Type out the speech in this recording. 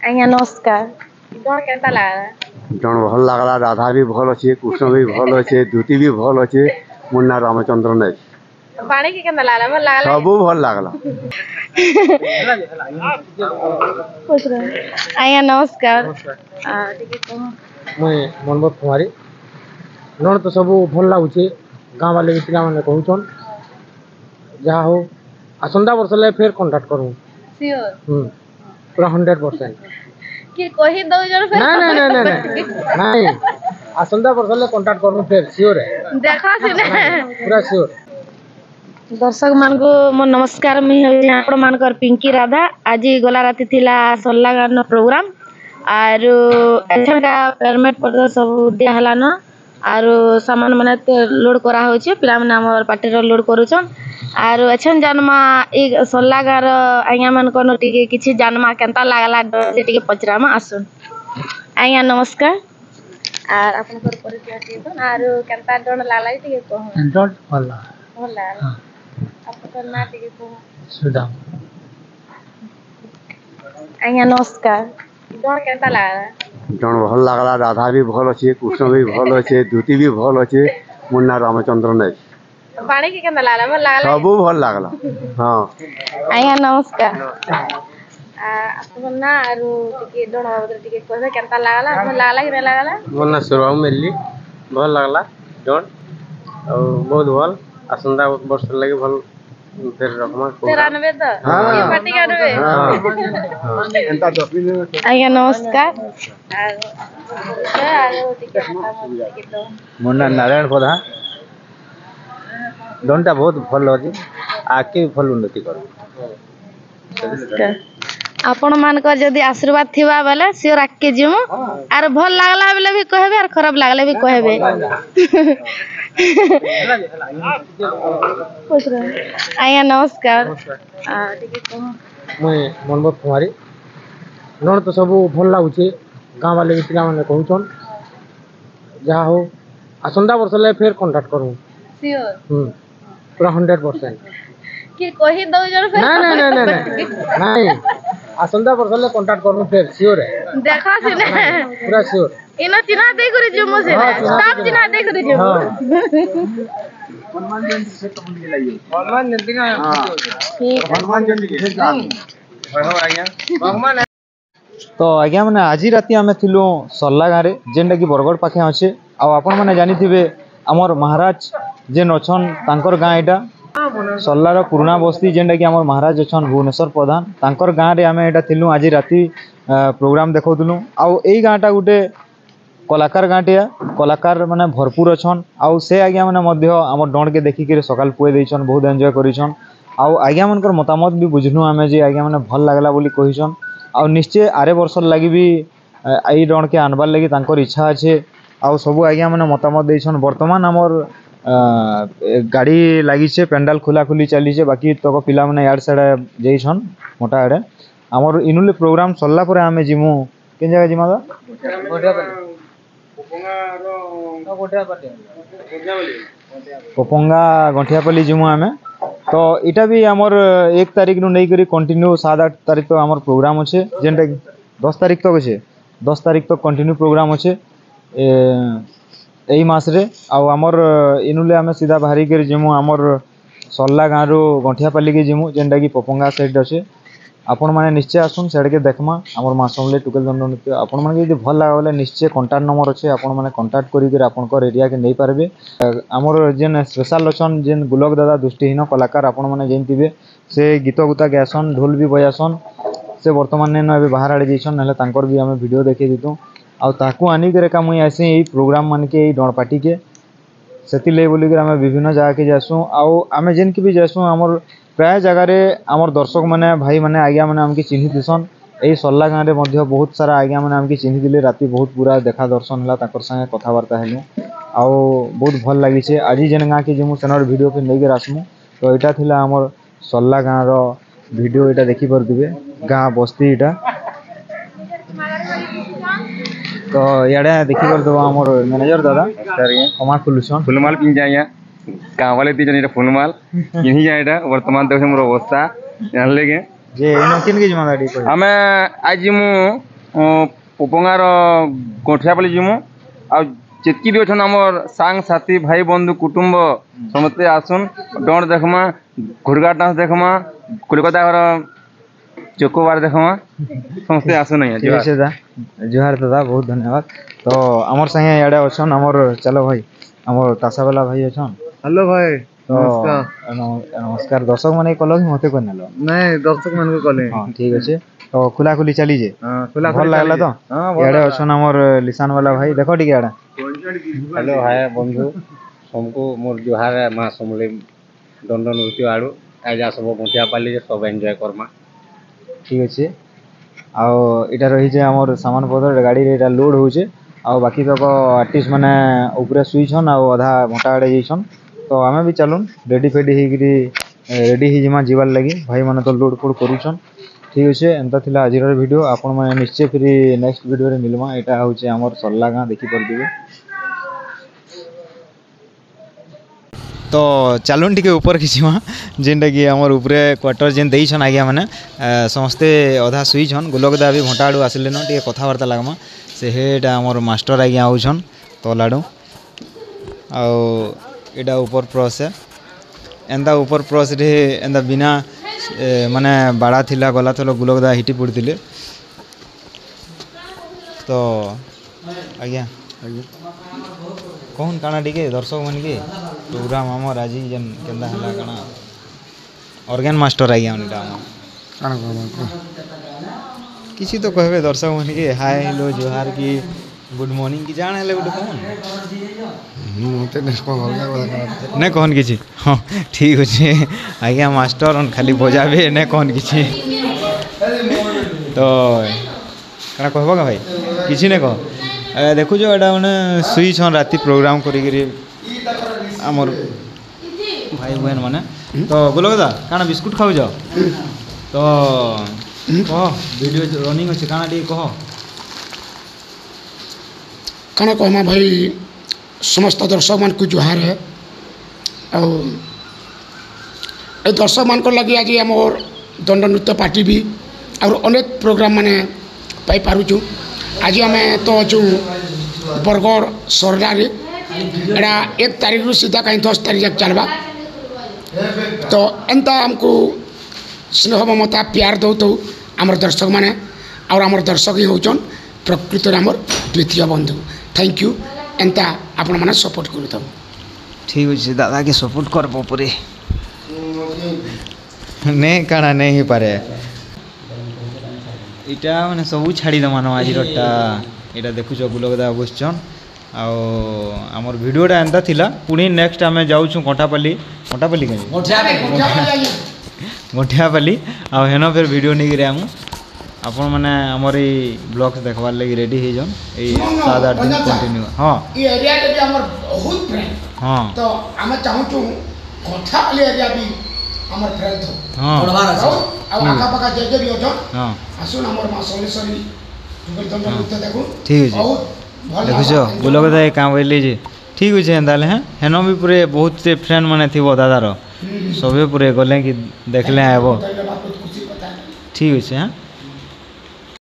ଆଜ୍ଞା ନମସ୍କାର। କଣ କେନ୍ତା ଲାଗଲା? ଜଣ ଭଲ ଲାଗଲା, ରାଧା ବି ଭଲ ଅଛେ, କୃଷ୍ଣ ବି ଭଲ ଅଛେ, ଦ୍ୟୁତି ବି ଭଲ ଅଛେ। ମୋର ନାଁ ରାମଚନ୍ଦ୍ର ନାୟକ। ପାଣି କି କେନ୍ତା ଲାଗଲା? ଭଲ ଲାଗଲା? ସବୁ ଭଲ ଲାଗଲା। ଆଜ୍ଞା ନମସ୍କାର। ଟିକେ କହ। ମୁଇଁ ମନୋଜ କୁମାରୀ। ନଣ ତ ସବୁ ଭଲ ଲାଗୁଛେ, ଗାଁ ବାଲେ ବି ପିଲାମାନେ କହୁଛନ୍। ଯାହା ହଉ ଆସନ୍ତା ବର୍ଷ ଲାଗି ଫେର କଣ୍ଟାକ୍ଟ କରୁ। ପୁରା 100%। କି କହି ଦଉଛନ୍ ଫେର? ନାଇଁ ଆସନ୍ତା ବର୍ଷ ଲାଗି କଣ୍ଟାକ୍ଟ କରୁ ଫେର ସିଓର। ଦେଖ ସିନେ ପୁରା ସିଓର। ଦର୍ଶକ ମାନଙ୍କୁ ମୋ ନମସ୍କାର। ମୁଇଁ ହେଉଛି ଆପଣ ମାନଙ୍କର ପିଙ୍କି ରାଧା। ଆଜି ଗଲା ରାତି ଥିଲା ସରିଲା ଗାନ ପ୍ରୋଗ୍ରାମ ଆରୁ ଏଥରକା ପେମେଣ୍ଟ ପତ୍ର ସବୁ ଦିଆ ହେଲାନ ଆରୁ ସାମାନ ମାନେ ଲୋଡ କରା ହଉଛି। ପିଲାମାନେ ଆମର ପାର୍ଟିର ଲୋଡ କରୁଛନ୍ ଆରୁ ଏଛନ୍ ଜାନମା ଏଇ ସରିଲା ଗାଁର ଆଜ୍ଞା ମାନଙ୍କର ଟିକେ କିଛି ଜାନମା କେନ୍ତା ଲାଗଲା ଟିକେ ପଚରାମା ଆସୁନ। ଆଜ୍ଞା ନମସ୍କାର। ଆର୍ ଆପଣଙ୍କର ପରିଚୟ ଦେଇଛନ୍ ଆରୁ କେନ୍ତା ଡର ଲାଗଲା ଟିକେ କହନ୍। ଭଲ ଭଲ ଲାଗଲା। ଆପଣଙ୍କର ନାଁ ଟିକେ କହ। ସୁଦାମ। ଆଜ୍ଞା ନମସ୍କାର। କଣ କେନ୍ତା ଲାଗଲା? ଜଣ ଭଲ ଲାଗଲା, ରାଧା ବି ଭଲ ଅଛେ, କୃଷ୍ଣ ବି ଭଲ ଅଛେ, ଦ୍ୟୁତି ବି ଭଲ ଅଛେ। ମୋର ନାଁ ରାମଚନ୍ଦ୍ର ନାୟକ। ପାଣି କି କେନ୍ତା ଲାଗଲା? ଭଲ ଲାଗଲା? ସବୁ ଭଲ ଲାଗଲା। ହଁ ଆଜ୍ଞା ନମସ୍କାର। ଆପଣଙ୍କ ନାଁ ଆରୁ ଟିକେ ଡଣ ବାବଦରେ ଟିକେ କହିବେ କେନ୍ତା ଲାଗଲା? ଭଲ ଲାଗଲା କି ନାଇଁ ଲାଗଲା? ମୋ ନାଁ ସୁରବାବୁ ମେଲି। ଭଲ ଲାଗଲା ଜଣ ଆଉ ବହୁତ ଭଲ। ଆସନ୍ତା ବର୍ଷ ଲାଗି ଭଲ ଫେର ରଖମା। ଫେର ଆନବେ ତ? ଏ ପାର୍ଟି ଆନବେ? ଆଜ୍ଞା ନମସ୍କାର। ଆରୁ ଟିକେ ମତାମତ ଟିକେ ଦବ। ମୋ ନାଁ ନାରାୟଣ ପ୍ରଧାନ। ଦନଟା ବହୁତ ଭଲ ଅଛି, ଆଗକେ ବି ଭଲ ଉନ୍ନତି କର। ଆପଣ ମାନଙ୍କର ଯଦି ଆଶୀର୍ବାଦ ଥିବା ବେଲେ ସିଓର ଆଗକେ ଯିମୁ। ଆର ଭଲ ଲାଗଲା ବେଲେ ବି କହିବେ ଆର ଖରାପ ଲାଗଲେ ବି କହିବେ। ଆଜ୍ଞା ନମସ୍କାର। ଟିକେ କହ। ମୁଇଁ ମନୋଜ କୁମାରୀ। ନଣ ତ ସବୁ ଭଲ ଲାଗୁଛେ, ଗାଁ ବାଲେ ବି ପିଲାମାନେ କହୁଛନ୍। ଯାହା ହଉ ଆସନ୍ତା ବର୍ଷ ଲାଗି ଫେର କଣ୍ଟାକ୍ଟ କରୁ। ସିଓର। ପୁରା 100%। କି କହି ଦଉଛନ୍ ଫେର? ନାଇଁ ଆସନ୍ତା ବର୍ଷ ଲାଗି କଣ୍ଟାକ୍ଟ କରୁ ଫେର ସିଓର। ଦେଖ ସିନେ ପୁରା ସିଓର। ଇନ ଚିହ୍ନା ଦେଇକରି ଯିମୁ ସିନେ ଷ୍ଟାଫ ଚିହ୍ନା ଦେଇକରି ଯିମୁ। तो आज्ञा मैंने आज राति आम थिलु सरला गाँव में जेनटा कि बरगढ़ पाखे अच्छे आपण मैंने जानी आमर महाराज जेन अच्छन तांकर गाँ यहाँ सरलार पुराना बस्ती जेनटा कि आमर महाराज अच्छन भुवनेश्वर प्रधान तांकर गाँव में आम यहाँ थिलु आज राति प्रोग्राम देखौलु आउ यही गाँटा गोटे कलाकार गाँटिया कलाकार मैंने भरपूर अच्छन आउ से आज्ञा मैंने आम डण के देखिक सकाल पुए देछन बहुत एंजॉय करिछन आउ आज्ञा मनकर मतामत भी बुझनु आम जे आज्ञा मैंने भल लगला बोली कहिछन आउ निश्चय आरे वर्ष लगी भी आई डण के आनबार लगी तांकर इच्छा अच्छे आउ सब आज्ञा मैंने मतामत देछन वर्तमान आमर गाड़ी लगी पेंडाल खोला खोली चली बाकी तक पिला मैंने यार साड़े जाइछन मोटा आड़े आमर इनुले प्रोग्राम सरला पर आम जिमु केन जगह जिमा कोपंगा गंठियापल्ली जिमु आम तो इटा भी आमर 1 तारिख नु नहीं करी कंटिन्यू 7-8 तारिख तक आमर प्रोग्राम अच्छे जेनटा 10 तारिख तक अच्छे 10 तारिख तक कंटिन्यू प्रोग्राम अच्छे यही मास रे आउ आमर इनुले आम सीधा बाहरी कर जिमु आमर सरला गाँव रु गंठियापल्ली के जिमु जेनटा कि पोपंगा साइड अच्छे आपण मैंने निश्चय आसुन सेडके देखमा आमर माँ समले टुकेल दंड नृत्य आपण मैंने जो भल लगा निश्चय कंटाक्ट नंबर अच्छे आपण मैंने कंटाक्ट कर एरिया के नहीं पारे आमर जेन स्पेशल अच्छन जेन गुलक दादा दृष्टिहीन कलाकार आपण मैंने जेन थे से गीत गुता गासन ढोल भी बजासन से बर्तमान ने बाहर आड़े जाइछन ना तांकर भी आम वीडियो देखे दीतु आकू आनिक मुई आसी यही प्रोग्राम मान के यही डणपाटी के से बोलिक आम विभिन्न जगह के जासु आम जेन की भी जासु आमर प्राय जगार आमर दर्शक मैंने भाई मैंने आज्ञा मैंने आमके चिन्ही दिसन यही सरला गाँव में बहुत सारा आज्ञा मैंने आमके चिन्ही दिले राति बहुत पूरा देखा दर्शन है संगे कथबार्ता हेलु आउ बहुत भल लगी आज जेन गाँव के जिमु सेनर वीडियो फिर नहीं आसमु तो यहाँ थिला आमर सरला गाँव वीडियो यहाँ देखिपे गाँ बस्ती यहाँ तो इे देखिपे आमर मैनेजर दादा कमा खुलुन फुलमाल पिन जाए गाँव वाले दी फुलमाल पिन्ही जाए वर्तमान देख मोर अवस्था जानले के ଯେ ଏଇନ କେନ୍ କି ଯିମା ଗାଡ଼ି କହି ଆମେ ଆଜି ଯିମୁ ପପଙ୍ଗାର ଗଣ୍ଠିଆପାଲି ଯିମୁ ଆଉ ଯେତିକି ବି ଅଛନ୍ ଆମର ସାଙ୍ଗ ସାଥୀ ଭାଇ ବନ୍ଧୁ କୁଟୁମ୍ବ ସମସ୍ତେ ଆସୁନ୍ ଡଣ୍ଡ ଦେଖମା ଘୁରଗା ଡାନ୍ସ ଦେଖମା କୋଲକାତା ଘର ଚୋକୋବାର ଦେଖମା ସମସ୍ତେ ଆସୁନ୍ ଆଜ୍ଞା ଠିକ୍ ଅଛି ଦାଦା ଜୁହାର ଦାଦା ବହୁତ ଧନ୍ୟବାଦ ତ ଆମର ସାଙ୍ଗେ ଇଆଡ଼େ ଅଛନ୍ ଆମର ଚାଲ ଭାଇ ଆମର ତାସାବାଲା ଭାଇ ଅଛନ୍ ହ୍ୟାଲୋ ଭାଇ ତ ନମସ୍କାର ଦର୍ଶକ ମାନେ କଲ କି ମତେ କହିନେଲ ନାଇଁ ଦର୍ଶକ ମାନଙ୍କୁ କଲେ ହଁ ଠିକ୍ ଅଛି ତ ଖୋଲାଖୋଲି ଚାଲିଛେ ଖୋଲା ଭଲ ଲାଗିଲା ତ ଇଆଡ଼େ ଅଛନ୍ ଆମର ଲିସାନ ବାଲା ଭାଇ ଦେଖ ଟିକେ ଇଆଡ଼େ ହ୍ୟାଲୋ ହାଏ ବନ୍ଧୁ ସମସ୍ତଙ୍କୁ ମୋର ଜୁହାର ମା ସମଲେଇ ଦଣ୍ଡ ନୃତ୍ୟ ଆଡ଼ୁ ଆଜି ସବୁ ଗୁଣ୍ଠିଆ ପାଲି ସବୁ ଏନ୍ଜୟ କର୍ମା ଠିକ୍ ଅଛି ଆଉ ଏଇଟା ରହିଛେ ଆମର ସାମାନ ପତ୍ର ଗାଡ଼ିରେ ଏଇଟା ଲୋଡ୍ ହଉଛେ ଆଉ ବାକି ତକ ଆର୍ଟିଷ୍ଟ ମାନେ ଉପରେ ଶୁଇଛନ୍ ଆଉ ଅଧା ଘଣ୍ଟା ଆଡ଼େ ଯାଇଛନ୍ ତ ଆମେ ବି ଚାଲୁନ୍ ରେଡ଼ି ଫେଡ଼ି ହେଇକିରି ରେଡ଼ି ହେଇଯିମା ଯିବାର୍ ଲାଗି ଭାଇମାନେ ତ ଲୋଡ୍ ଫୋଡ୍ କରୁଛନ୍ ଠିକ୍ ଅଛି ଏନ୍ତା ଥିଲା ଆଜିର ଭିଡ଼ିଓ ଆପଣମାନେ ନିଶ୍ଚୟ ଫିରି ନେକ୍ସଟ ଭିଡ଼ିଓରେ ମିଲ୍ମା ଏଇଟା ହଉଛି ଆମର ସର୍ଲା ଗାଁ ଦେଖିପାରୁଥିବେ ତ ଚାଲୁନ୍ ଟିକେ ଉପରକେ ଯିମା ଯେନ୍ଟାକି ଆମର ଉପରେ କ୍ୱାର୍ଟର ଯେନ୍ ଦେଇଛନ୍ ଆଜ୍ଞା ମାନେ ସମସ୍ତେ ଅଧା ଶୁଇଛନ୍ ଗୋଲକଦା ବି ଘଣ୍ଟା ଆଡ଼ୁ ଆସିଲେନ ଟିକେ କଥାବାର୍ତ୍ତା ଲାଗ୍ମା ସେ ହେଟା ଆମର ମାଷ୍ଟର ଆଜ୍ଞା ଆଉଛନ୍ ତଲ ଆଡ଼ୁ ଆଉ ଏଇଟା ଉପର ପ୍ରସ୍ ଏନ୍ତା ଉପର ପ୍ରସ୍ରେ ଏନ୍ତା ବିନା ମାନେ ବାଡ଼ା ଥିଲା ଗଲା ଥର ଗୋଲକଦା ହିଟି ପଡ଼ିଥିଲେ ତ ଆଜ୍ଞା କହୁନ୍ କାଣା ଟିକେ ଦର୍ଶକ ମାନିକେ ପ୍ରୋଗ୍ରାମ ଆମର ଆଜି ଯେନ୍ କେନ୍ତା ହେଲା କାଣା ଅର୍ଗାନ ମାଷ୍ଟର ଆଜ୍ଞା ଏଇଟା ଆମର କାଣା କହ କିଛି ତ କହିବେ ଦର୍ଶକ ମାନିକେ ହାଏ ହ୍ୟାଲୋ ଜୁହାର କି ଗୁଡ୍ ମର୍ଣ୍ଣିଂ କି ଜାଣ ହେଲେ ଗୋଟେ କହନ୍ ମତେ ନାଇଁ କହନ୍ କିଛି ହଁ ଠିକ୍ ଅଛି ଆଜ୍ଞା ମାଷ୍ଟର ଖାଲି ବଜାବେ ନାଇଁ କହନ୍ କିଛି ତ କାଣା କହିବ କା ଭାଇ କିଛି ନାଇଁ କହ ଦେଖୁଛ ଏଇଟା ମାନେ ଶୁଇଛନ୍ ରାତି ପ୍ରୋଗ୍ରାମ କରିକିରି ଆମର ଭାଇ ବହେନ ମାନେ ତ ଗୋଲକଦା କାଣା ବିସ୍କୁଟ୍ ଖାଉଛ ତ କହ ଭିଡ଼ିଓ ରନିଂ ଅଛି କାଣା ଟିକେ କହ କାଣା କହମା ଭାଇ ସମସ୍ତ ଦର୍ଶକମାନଙ୍କୁ ଜୁହାର ହେ ଆଉ ଏ ଦର୍ଶକମାନଙ୍କର ଲାଗି ଆଜି ଆମର ଦଣ୍ଡ ନୃତ୍ୟ ପାର୍ଟି ବି ଆଉ ଅନେକ ପ୍ରୋଗ୍ରାମ ମାନେ ପାଇପାରୁଛୁ ଆଜି ଆମେ ତ ଅଛୁ ବରଗଡ଼ ସରଲାରେ ଏଇଟା 1 ତାରିଖରୁ ସିଧା କାହିଁ 10 ତାରିଖ ଯାକ ଚାଲବା ତ ଏନ୍ତା ଆମକୁ ସ୍ନେହ ମମତା ପ୍ୟାର ଦଉଥାଉ ଆମର ଦର୍ଶକମାନେ ଆଉ ଆମର ଦର୍ଶକ ହିଁ ହେଉଛନ୍ ପ୍ରକୃତରେ ଆମର ଦ୍ୱିତୀୟ ବନ୍ଧୁ ଥ୍ୟାଙ୍କ ୟୁ ଏନ୍ତା ଆପଣମାନେ ସପୋର୍ଟ କରୁଥାଉ ଠିକ୍ ଅଛି ଦାଦାକେ ସପୋର୍ଟ କରବ ପରେ ନାଇଁ କାଣା ନାଇଁ ହେଇପାରେ ଏଇଟା ମାନେ ସବୁ ଛାଡ଼ିଦେମାନ ଆଜିରଟା ଏଇଟା ଦେଖୁଛ ଗୋଲକଦା ବସିଛନ୍ ଆଉ ଆମର ଭିଡ଼ିଓଟା ଏନ୍ତା ଥିଲା ପୁଣି ନେକ୍ସଟ ଆମେ ଯାଉଛୁ କଣ୍ଟାପାଲି କାହିଁ ଗଣ୍ଠିଆପାଲି ଆଉ ହେନ ଫେର୍ ଭିଡ଼ିଓ ନେଇକିରି ଆମୁ ଆପଣମାନେ ଆମର ଏଇ ବ୍ଲଗ୍ସ ଦେଖବାର୍ ଲାଗି ରେଡ଼ି ହେଇଛନ୍ ଏଇ 7-8 ଦିନ କଣ୍ଟିନ୍ୟୁ ହଁ ଏ ଏରିଆରେ ବି ଆମର ବହୁତ ଫ୍ରେଣ୍ଡ ହଁ ତ ଆମେ ଚାହୁଁଛୁ କଣ୍ଠାପାଲି ଏରିଆ ବି ଆମର ଫ୍ରେଣ୍ଡ ହଁ ଆଉ ଆଖାପାଖା ଯେ ବି ଅଛନ୍ ହଁ ଆସୁନ୍ ଆମର ମା ସମଲେଶ୍ୱରୀ ଯୁଗଲଦଣ୍ଡ ନୃତ୍ୟ ଦେଖୁନ୍ ଠିକ୍ ଅଛି ବହୁତ ଭଲ ଦେଖୁଛ ଗୋଲକଦା ଏ କାଁ ବୋଇଲେ ଯେ ଠିକ୍ ଅଛି ହେନ୍ତା ହେଲେ ହେନ ବି ପୁରା ବହୁତ ଫ୍ରେଣ୍ଡ ମାନେ ଥିବ ଦାଦାର ସବେ ପୁରା ଗଲେ କି ଦେଖିଲେ ହେବ ଧନ୍ୟବାଦ ବହୁତ ଖୁସି କଥା ଠିକ୍ ଅଛି